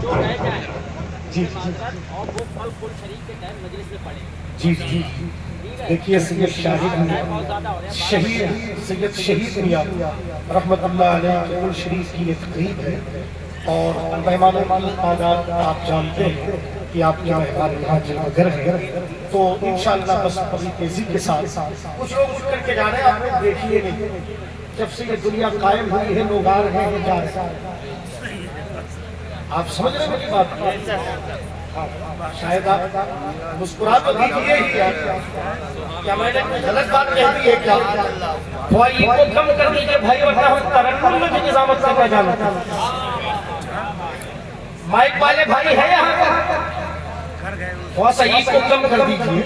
جو رہ جائے جی اور وہ پھل پھول شریف کے ٹائم مجلس میں پڑھیں. جی جی دیکھیے سید شاہد شہید سید شہید میاں رحمت اللہ علیہ کے قول شریف کی ایک تقریب ہے اور مہمانوں کی تعداد آپ جانتے ہیں کہ آپ کے مہمان یہاں جلوہ گر ہے تو انشاءاللہ بس بڑی تیزی کے ساتھ کچھ لوگ اٹھ کر کے جا رہے ہیں. آپ لوگ دیکھیے نہیں جب سے یہ دنیا قائم ہوئی ہے لوگ آ رہے ہیں جا رہے ہیں. آپ سمجھ رہے ہیں میری بات؟ شاید آپ مسکرا تو دیجیے ہی کیا میں نے غلط بات کہہ دی ہے کیا؟ خواہی کو کم کر دیجیے بھائی ورنہ ہم ترنم میں بھی نظامت کرنا جانتے ہیں. مائک والے بھائی ہیں یہاں پر خواہ صحیح کو کم کر دیجیے.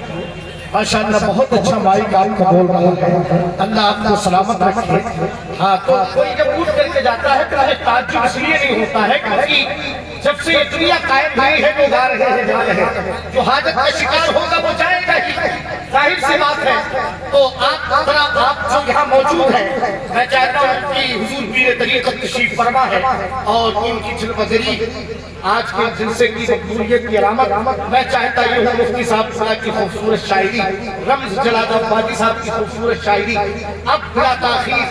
ماشاءاللہ بہت اچھا مائک آپ کا بول رہا ہے. اللہ آپ کو سلامت رکھے. ہاں تو کوئی جب اٹھ کر کے جاتا ہے تو یہ تعجب اس لیے نہیں ہوتا ہے کہ جب سے یہ دنیا قائم ہوئی ہے لوگ آ رہے ہیں جا رہے ہیں. جو حاجت کا شکار ہوگا وہ جائے گا ہی ظاہر سی بات ہے. تو آپ جو یہاں موجود ہیں میں چاہتا ہوں کہ حضور پیر طریقت تشریف فرما ہے اور ان کی جلوہ گری آج کے جلسے کی مقبولیت کی علامت میں چاہتا یہ ہوں مفتی صاحب کی خوبصورت شاعری رمز جلال آبادی صاحب کی خوبصورت شاعری اب بلا تاخیر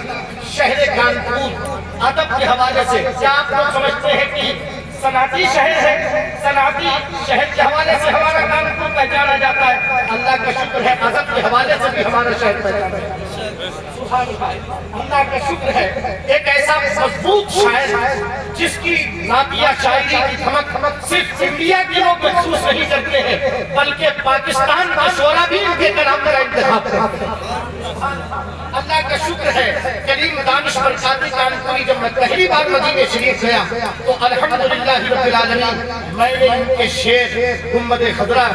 شہر کانپور ادب کے حوالے سے کیا آپ لوگ سمجھتے ہیں کہ صنعتی شہر ہے؟ صنعتی شہر کے حوالے سے ہمارا کانپور پہچانا جاتا ہے. اللہ کا شکر ہے ادب کے حوالے سے بھی ہمارا شہر پہچانا جاتا ہے. اللہ کا شکر ہے ایک ایسا مضبوط شاعر ہے جس کی نعتیہ شاعری کی دھمک صرف انڈیا کے لوگ محسوس نہیں کرتے ہیں بلکہ پاکستان کا شعراء بھی ان کے کلام کا انتخاب کرتے ہیں. اللہ کا شکر ہے کریم دانش برکاتی کانپوری جب میں پہلی بار مدینہ شریف گیا تو الحمدللہ رب العالمین میں نے ان کے شعر گنبد خضرا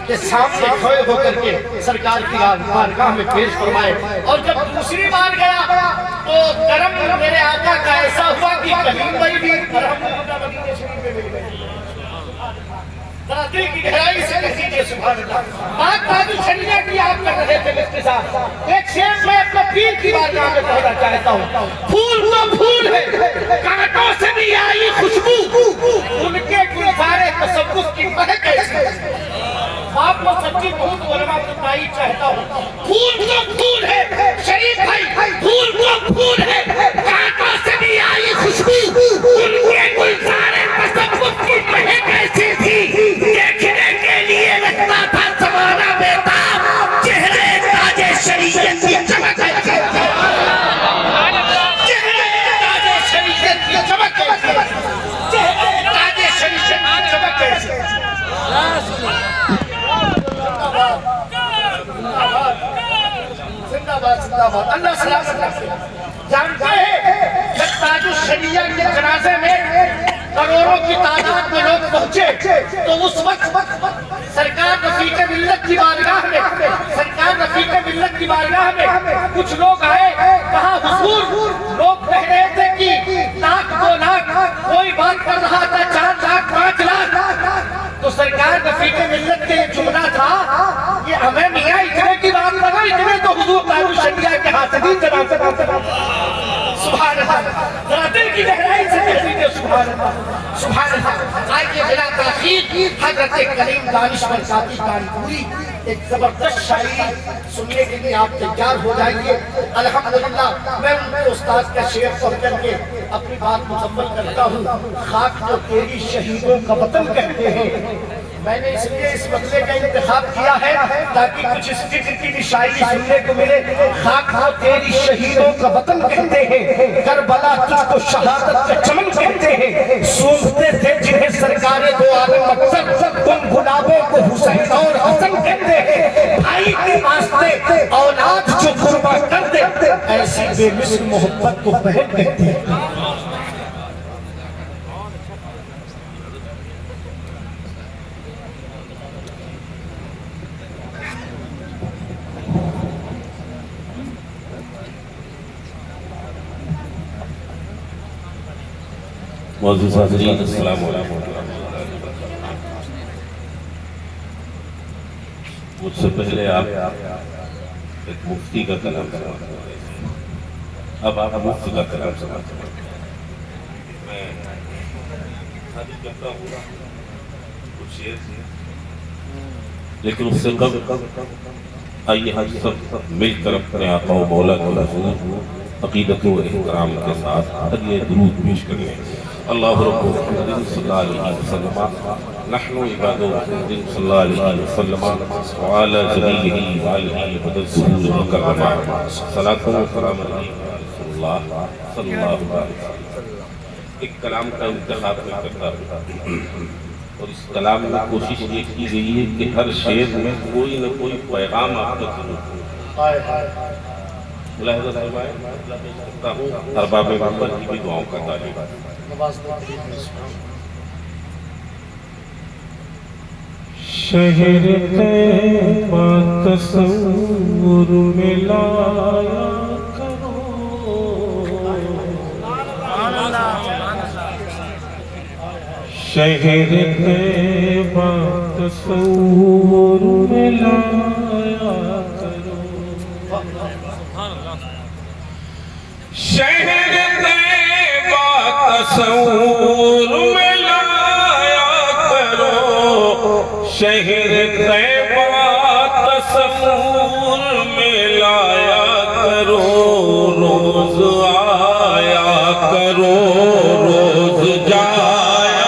کے سامنے کھڑے ہو کر کے سرکار کی بارگاہ میں پیش فرمائے. اور جب دوسری بار گیا تو کرم میرے آقا کا ایسا ہوا کہ کہیں بھائی بھی الحمدللہ مدینہ شریف میں مل گئی. ذرا دل کی گہرائی سے کہہ دیجئے سبحان اللہ. بات بازو شریعہ کی آپ کر رہے تھے باختصار ایک شعر میں اپنے پیر کی بارگاہ میں پڑھنا چاہتا ہوں. پھول تو پھول ہے کانٹوں سے بھی آئی خوشبو ان کے گلزارے تصوف کی مہک ایسی. آپ کو سچی بہت علماء بتائی چاہتا ہوں پھول تو پھول ہے شریف بھائی پھول تو پھول ہے کانٹوں سے بھی آئی خوشبو ان کے گلزارے تصوف کی مہک ایسی تھی. دیکھنے کے لیے لگتا تھا زمانہ بیتاب چہرے تاج شریعت کی چمک ایسی تھی. چہرے تاج شریعت کی چمک ایسی تھی. چہرے تاج شریعت کی چمک ایسی تھی. اللہ سلام جانتے ہیں جب تاج الشریعہ کے جنازے میں کروڑوں کی تعداد میں لوگ پہنچے تو اس وقت سرکار رفیق ملت کی بارگاہ میں کچھ لوگ آئے کہا حضور لوگ کہہ رہے تھے کہ لاکھ 2 لاکھ کوئی بات کر رہا تھا 4 لاکھ 5 لاکھ تو سرکار رفیق ملت کے جملہ تھا کہ ہمیں میاں اتنے کی بات کرو اتنے تو حضور تاج الشریعہ کے حاسدین جنازے سبحان اللہ. ذرا دل کی گہرائی سے کہہ دیجئے سبحان اللہ سبحان اللہ. آئیے بلا تاخیر حضرت کریم دانش برکاتی کانپوری ایک زبردست شاعری سننے کے لیے آپ تیار ہو جائیے. الحمدللہ میں ان کے استاد کا شعر پڑھ کر کے اپنی بات مکمل کرتا ہوں. خاک تو تیری شہیدوں کا وطن کہتے ہیں. میں نے اس لیے اس مطلع کا انتخاب کیا ہے تاکہ کچھ اس فکر کی بھی شاعری سننے کو ملے. خاک تو تیری شہیدوں کا وطن کہتے ہیں کربلا تجھ کو شہادت کا چمن کہتے ہیں. سونگتے تھے جنہیں سرکار دو عالم اکثر تم گلابوں کو حسین اور حسن کہتے ہیں. بھائی کے واسطے اولاد جو قربان کر دے ایسی بے مثل محبت کو بہن کہتے ہیں. معزز حاضرین السلام علیکم. مجھ سے پہلے آپ ایک مفتی کا کلام سماتے ہیں. اب آپ مفتی کا کلام سماتے ہیں. لیکن اس سے قبل آئیے ہم سب مل کر اپنے آقا و مولا کے حضور عقیدت و احترام کے ساتھ یہ درود پیش کریں. اللہ رب محمد صلی اللہ علیہ وسلم نحن عباد محمد صلی اللہ علیہ وسلم وعلى ذریہ وعلى بدر سرور مکرمہ صلاۃ و سلام علیہ رسول اللہ صلی اللہ علیہ وسلم. ایک کلام کا انتخاب میں کرتا ہوں اور اس کلام میں کوشش یہ کی گئی ہے کہ ہر شعر میں کوئی نہ کوئی پیغام آپ تک ضرور ملاحظہ فرمائیں. کرتا ہوں ارباب محمد کی بھی دعاؤں کا تعلق. شہر طیبہ تصور میں لایا کرو، شہر طیبہ تصور میں لایا کرو، شہر طیبہ تصور میں لایا کرو، شہر طیبہ تصور میں لایا کرو، روز آیا کرو روز جایا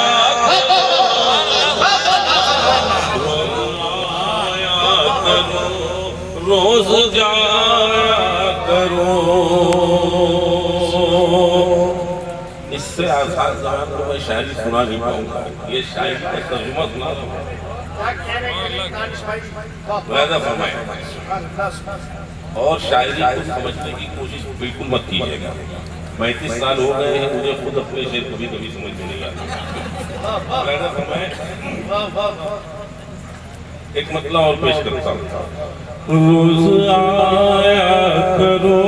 کرو، روز جایا کرو. اس سے آسان زبان کو میں شاعری سنا نہیں پاؤں گا. یہ شاعری کا ترجمہ سنا دوں وعدہ فرمائیں اور شاعری کو سمجھنے کی کوشش بالکل مت کیجیے گا. 35 سال ہو گئے ہیں مجھے خود اپنے شعر کبھی کبھی سمجھ میں نہیں آتا. وعدہ فرمائیں. ایک مطلع اور پیش کرتا ہوں. روز آیا کرو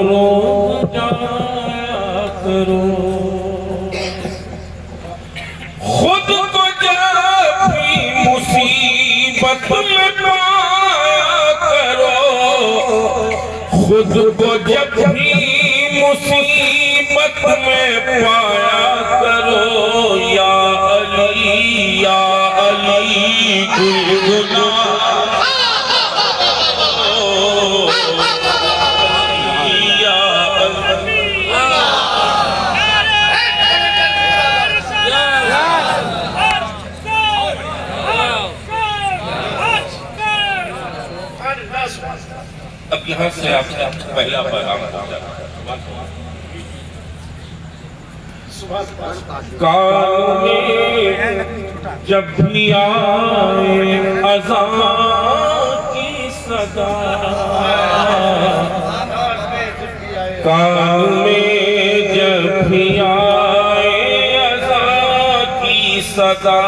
روز جایا کرو، خود کو جب بھی مصیبت میں پایا کرو، خود کو جب بھی مصیبت میں پایا کرو. یا علی یا علی گلگنا اب یہاں سے آپ پہلا پیغام پہنچا. کان میں جب بھی آئے اذان کی صدا، کان میں جب بھی آئے اذان کی صدا،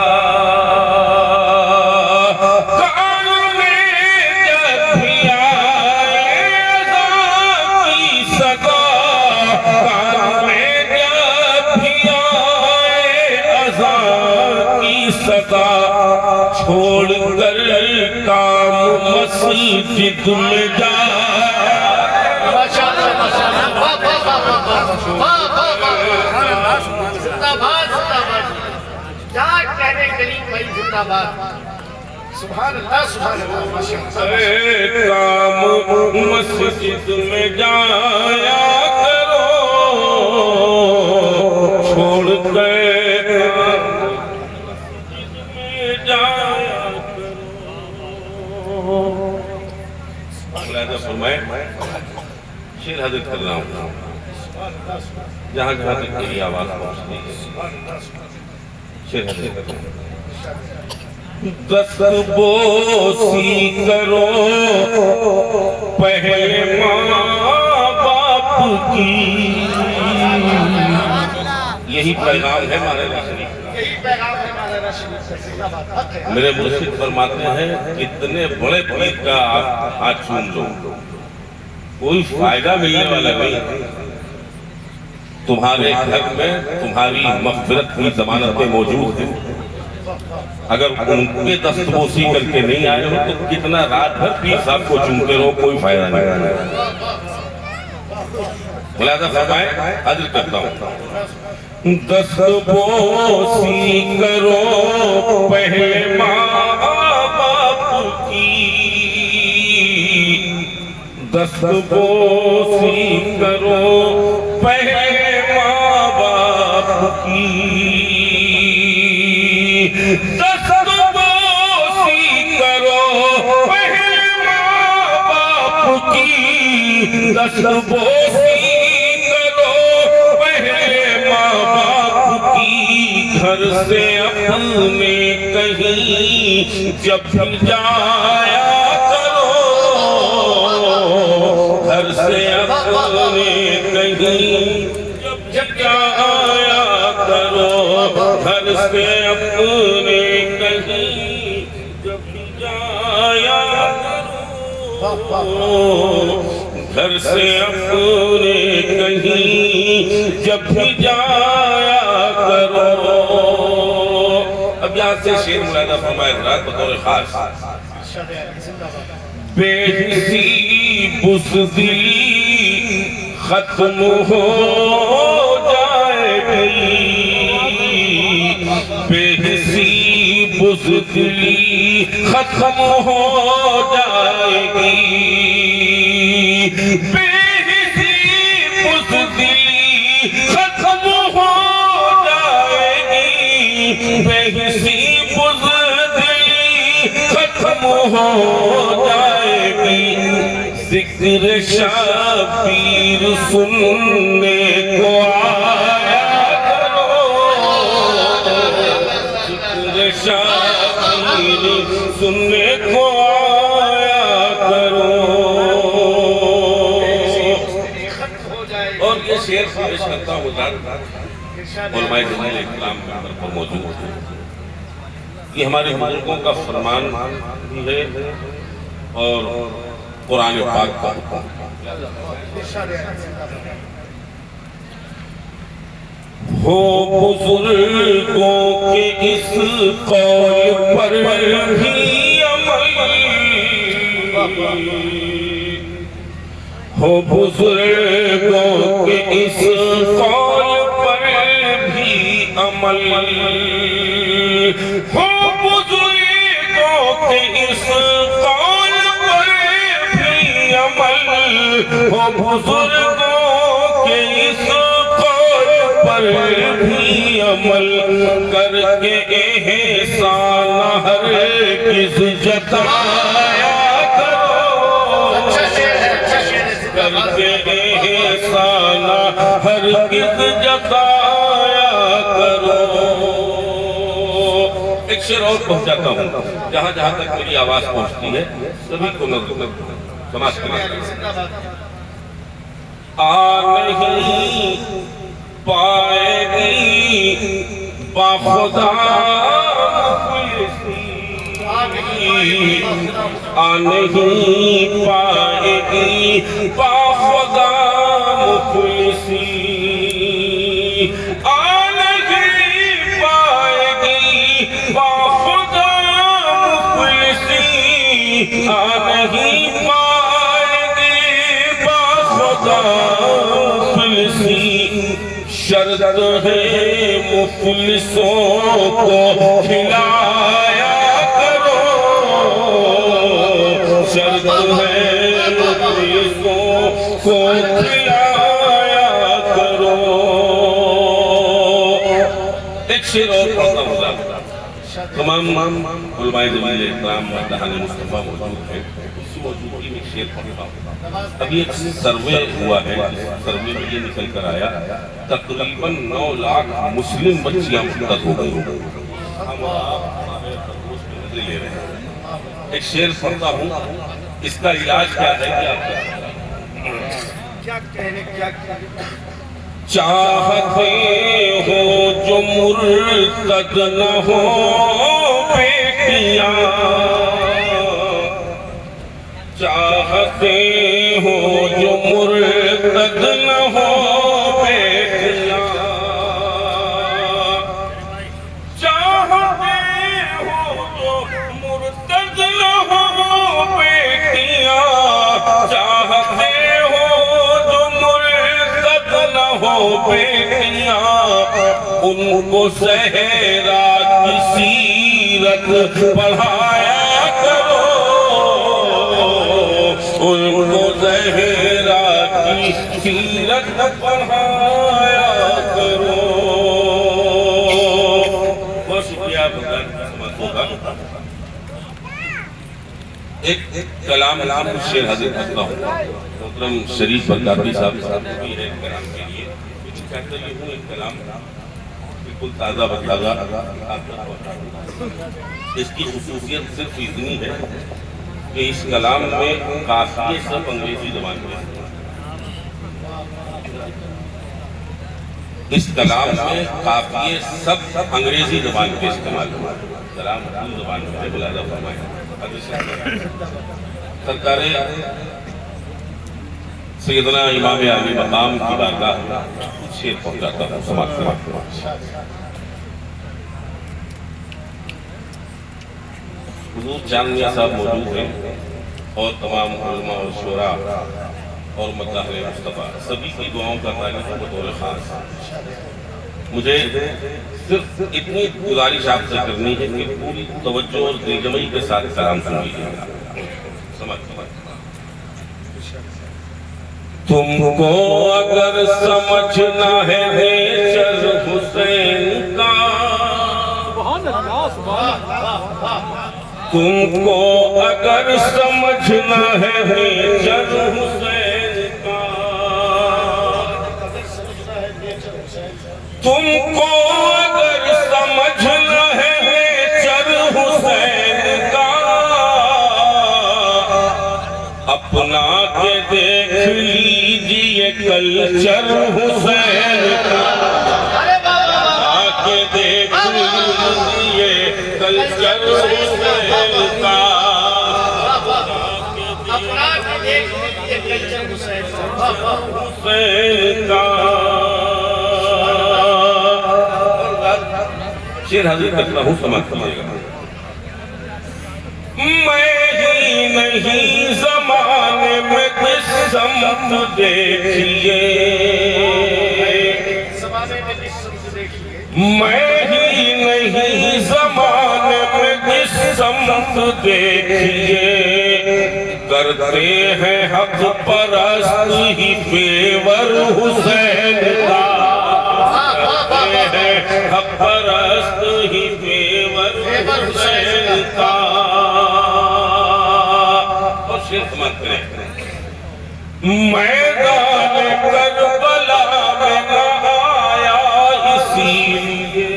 چھوڑ کر کام مسجد میں جا. کام مسجد میں جایا کرو، چھوڑ کر فرمائیں. شیر حضرت کر رہا ہوں جہاں جہاں تک میری آواز پہنچتی ہے. شیر حضرت کر رہا ہوں. دست بوسی کرو پہلے ماں باپ کی، یہی پیغام ہے مولانا شریف. میرے مرشد فرماتے ہیں اتنے بڑے پیر کا آپ ہاتھ چوم لو کوئی فائدہ ملنے والا نہیں. تمہارے گھر میں تمہاری مغفرت کی ضمانتیں موجود ہیں. اگر ان کے دستبوسی کر کے نہیں آئے ہو تو کتنا رات بھر پیر صاحب کو چومتے رہو کوئی فائدہ نہیں. ملاحظہ فرمائیں. عرض کرتا ہوں دست بوسی کرو پہلے ماں باپ کی، دست بوسی کرو پہلے ماں باپ کی، دست بوسی کرو پہلے ماں باپ کی، دست بوسی گھر سے اپنے کہیں جب جایا کرو، گھر سے اپنے کہیں جب جایا کرو، گھر سے اپنے کہیں جب جایا کرو، گھر سے اپنے کہیں جب جایا کرو۔ اب یہاں سے شعر مولانا فرمائے حضرات بطور خاص، بے حسی بزدلی ختم ہو جائے گی، بے حسی بزدلی ختم ہو جائے گی، بے حسی بزدلی ختم ہو جائے گی، بے حسی بزدلی ختم ہو جائے گی، ذکر شبیر سننے کو آیا کرو، ذکر شبیر سننے کو آیا کرو۔ اور یہ شعر خواہش کرتا ہوں علماء جلیل اکرام کے اندر پر موجود ہے، یہ ہمارے بزرگوں کا فرمان بھی ہے اور قرآن پاک کا حکم۔ ہو بزرگوں کے اس قول پر بھی عمل، ہو بزرگوں کے اس قول پر بھی عمل، ہو بزرگوں کے اس قول پر بھی عمل، ہو بزرگوں کے اس قول پر بھی عمل، کر کے احسان ہرگز جتایا کرو، کر کے احسان ہرگز جتایا کرو۔ ایک شعر اور پہنچاتا ہوں، جہاں جہاں تک میری آواز پہنچتی ہے سبھی کو سماج کرنا۔ آ نہیں پائے گی باخدا مفلسی، آ نہیں پائے گی باخدا مفلسی، آ نہیں پائے گی باخدا مفلسی، آ نہیں پائے گی باخدا مفلسی، شرط ہے مفلسوں کو کھلایا کرو، شرط ہے مفلسوں کو کھلایا کرو۔ ایک شعر اور پڑھتا ہوں، تمام علماء جلیل اکرام مداحان مصطفیٰ موجود ہیں، اسی موجودگی میں شعر پڑھتا ہوں۔ ابھی ایک سروے ہوا ہے، سروے میں یہ نکل کر آیا تقریباً 9 لاکھ مسلم بچیاں مرتد ہو گئی، ہم آپ لے رہے ہیں۔ ایک شعر پڑھتا ہوں، اس کا علاج کیا ہے کیا کہنے کیا چاہتے ہو جو مرتد نہ ہو بیٹیاں، چاہتے ہو جو مرتد نہ ہو بیٹیاں، چاہتے ہو جو مرتد نہ ہو بیٹیاں، چاہتے ہو جو مرتد نہ ہو بیٹیاں ان کو زہرا کی سیرت پڑھایا کرو، ان کو زہرا کی سیرت پڑھایا کرو۔ بہت شکریہ آپ کا۔ ایک کلام شیر حضرت کرتا ہوں، محترم شریف بغدادی صاحب بھی ہے کلام کے لیے، لیکن کہتا یہ ہوں ایک کلام بالکل تازہ بتازہ آپ تک پہنچا دوں۔ اس کی خصوصیت صرف اتنی ہے کہ اس کلام میں قافیے سب انگریزی زبان میں، اس کلام میں قافیے سب انگریزی زبان کے استعمال ہوئے، کلام اردو زبان میں ہے، ملاحظہ فرمائیں۔ سرکار سیدنا امام عالی مقام کی بارگاہ شیر پہنچاتا ہوں، سماعت فرمائیں۔ حضور چاند میاں صاحب موجود ہیں اور تمام علماء اور شعراء اور مداح مصطفیٰ سبھی کی دعاؤں کا تعلق بطور خاص مجھے صرف اتنی گزارش آپ سے کرنی ہے کہ پوری توجہ اور دلجمعی کے ساتھ کلام سن لیجیے گا۔ تم کو اگر سمجھنا ہے نیچر حسین کا، تم کو اگر سمجھنا ہے نیچر حسین کا، تم کو اگر سمجھنا ہے نیچر حسین کا، اپنا کے دیکھ لیجئے کلچر حسین کا، اپنا کے دیکھ لیجئے کلچر حسین کا، اپنا کے دیکھ لیجئے کلچر حسین کا۔ شیر حاضر کرتا ہوں، سماعت کیجیے گا۔ میں ہی نہیں زمانے میں قسمت دیکھیے، میں ہی نہیں زمانے میں قسمت دیکھیے، کرتے ہیں حق پرست ہی پیور حسین کا، حق پرست ہی پیور حسین کا۔ اور شیر سماعت کریں۔ میدان کربلا میں نہ آیا اسی لیے،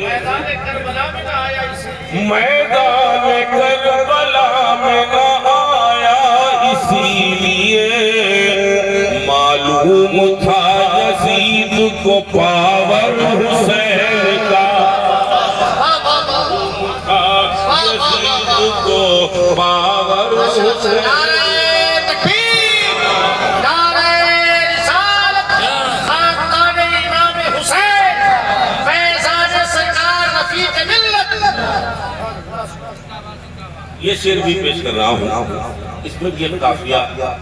میدان کربلا میں نہ آیا اسی لیے، میدان کربلا میں نہ آیا اسی لیے، معلوم تھا یزید کو پاور حسین کا، معلوم تھا یزید کو پاور حسین کا۔ یہ شعر بھی پیش کر رہا ہوں، اس میں یہ قافیہ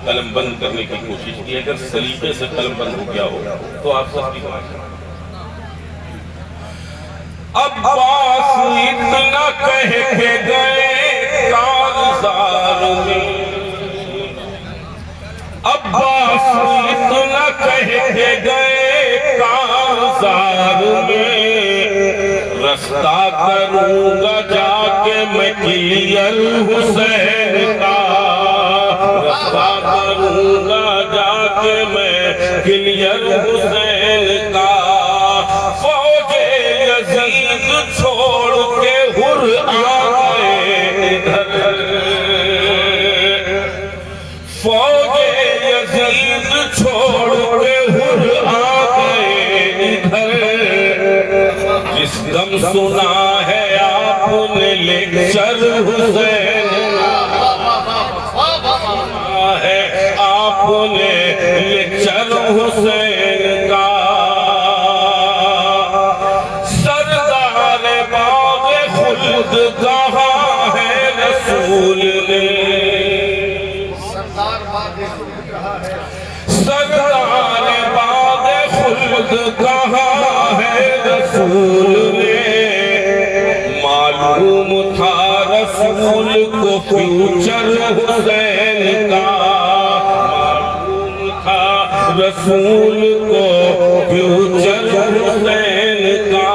قلم بند کرنے کی کوشش کی، اگر سلیقے سے قلم بند ہو گیا ہو تو آپ سب کی بات ہے۔ عباس اتنا کہہ کے گئے کارزار میں، عباس اتنا کہہ کے گئے کارزار میں، رستہ کروں گا جا کے میں کلیئر حسین کا، رستہ کروں گا جا کے میں کلیئر حسین کا، فوج یزید چھوڑ کے ہر آ گئے ادھر، فوج یزید چھوڑ کے ہر آ گئے ادھر، جس دم سنا ہے آپ نے لیکچر حسین ہے، آپ نے لیکچر حسین کا، سردار باغ خلد کہاں ہے رسول نے، سردار باغ کہا ہے رسول نے، معلوم تھا رسول کو فیوچر حسین کا، معلوم تھا رسول کو فیوچر حسین کا،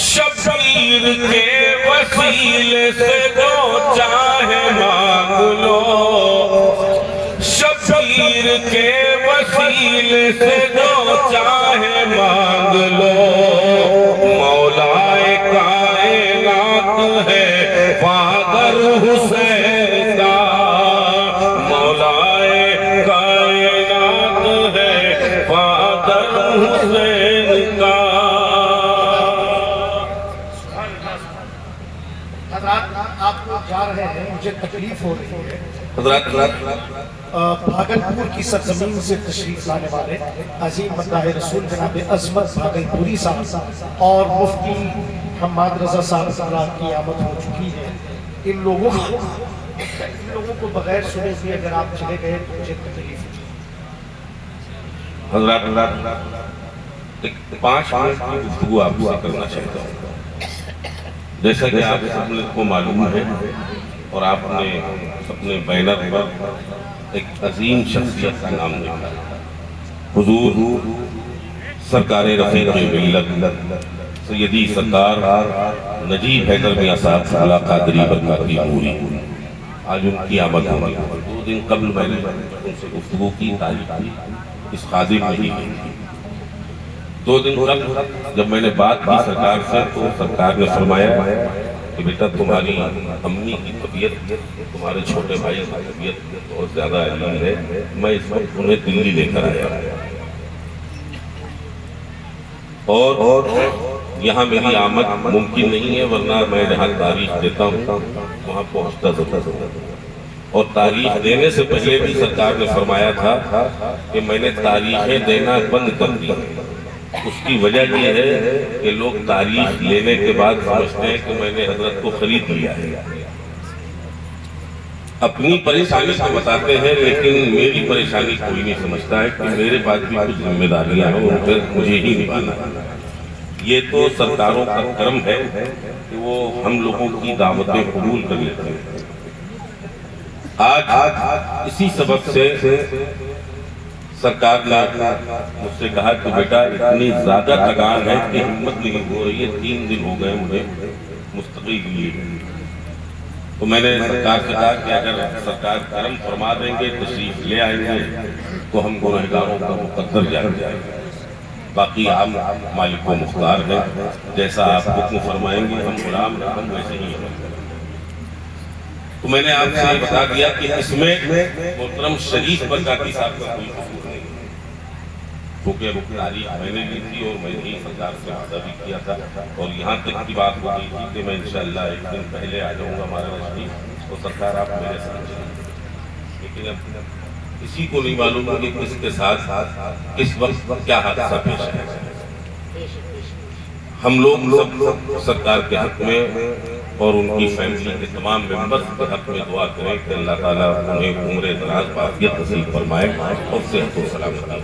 شبیر کے وسیلے سے جو چاہے مانگ لو، شبیر کے وسیلے سے جو چاہے مانگ لو، مولا کائنات ہے فادر حسین کا، مولا کائنات ہے فادر حسین کا۔ حضرات آپ لوگ جا رہے ہیں، مجھے تکلیف ہو رہی ہے، حضرات بھاگلپور کی سرزمین سے تشریف لانے والے عظیم مداح رسول جناب عظمت بھاگلپوری صاحب اور مفتی حماد رضا صاحب کی آمد ہو چکی ہے۔ ان لوگوں کو بغیر سنے ہوئے اگر آپ چلے گئے تو مجھے تکلیف ہو جائے۔ حضرات ایک 5 منٹ کی گفتگو آپ سے کرنا چاہتا ہوں۔ جیسا کہ آپ سب کو معلوم ہے اور آپ نے اپنے بینر پر ایک عظیم شخصیت کا نام لکھا، حضور سرکار رفیق ملت سیدی سرکار نجیب حیدر میاں صاحب صالح قادری برکاتی پوری، آج ان کی آمد ہوئی۔ 2 دن قبل میں نے ان سے گفتگو کی، تاریخ کی اس خادم میں ہی کی۔ 2 دن قبل جب میں نے بات کی سرکار سے تو سرکار نے فرمایا کہ بیٹا تمہاری امی کی طبیعت، تمہارے چھوٹے بھائی کی طبیعت بہت زیادہ علیل ہے، میں اس وقت انہیں دلی لے کر آیا اور یہاں میری آمد ممکن نہیں ہے، ورنہ میں جہاں تاریخ دیتا ہوں وہاں پہنچتا تھا، اور تاریخ دینے سے پہلے بھی سرکار نے فرمایا تھا کہ میں نے تاریخیں دینا بند کر دی۔ اس کی وجہ یہ ہے کہ لوگ تاریخ لینے کے بعد سمجھتے ہیں کہ میں نے حضرت کو خرید لیا ہے، اپنی پریشانی سے بتاتے ہیں لیکن میری پریشانی کوئی نہیں سمجھتا ہے کہ میرے پاس بھی کچھ ذمہ داریاں ہیں، ان پر مجھے ہی نبھانا ہے۔ یہ تو سرکاروں کا کرم ہے کہ وہ ہم لوگوں کی دعوتیں قبول کر لیتے ہیں۔ آج اسی سبب سے سرکار نے مجھ سے کہا کہ بیٹا اتنی زیادہ تھکان ہے کہ ہمت نہیں ہو رہی ہے، 3 دن ہو گئے مجھے مستقل لیے۔ تو میں نے سرکار سے کہا کہ اگر سرکار کرم فرما دیں گے، تشریف لے آئیں گے تو ہم گنہگاروں کا مقدر جائیں گے، باقی ہم مالک و مختار ہیں، جیسا آپ حکم فرمائیں گے ہم غلام ہیں، ہم ویسے ہی ہیں۔ تو میں نے آپ سے یہ بتا دیا کہ اس میں محترم شریف برکاتی صاحب کا کوئی قصور نہیں، کیونکہ وہ تاریخ میں نے لی تھی اور میں نے سرکار سے وعدہ بھی کیا تھا، اور یہاں تک کی بات ہو گئی تھی کہ میں انشاءاللہ 1 دن پہلے آ جاؤں گا ہمارا رشید، اور سرکار آپ میرے ساتھ چلیں۔ لیکن اب کسی کو نہیں معلوم کہ کس کے ساتھ کس وقت کیا حادثہ پیش ہے۔ ہم لوگ سب سرکار کے حق میں اور ان کی فیملی کے تمام ممبرز کے حق میں دعا کریں کہ اللہ تعالیٰ انہیں عمر دراز عافیت نصیب فرمائے اور صحت و سلامتی۔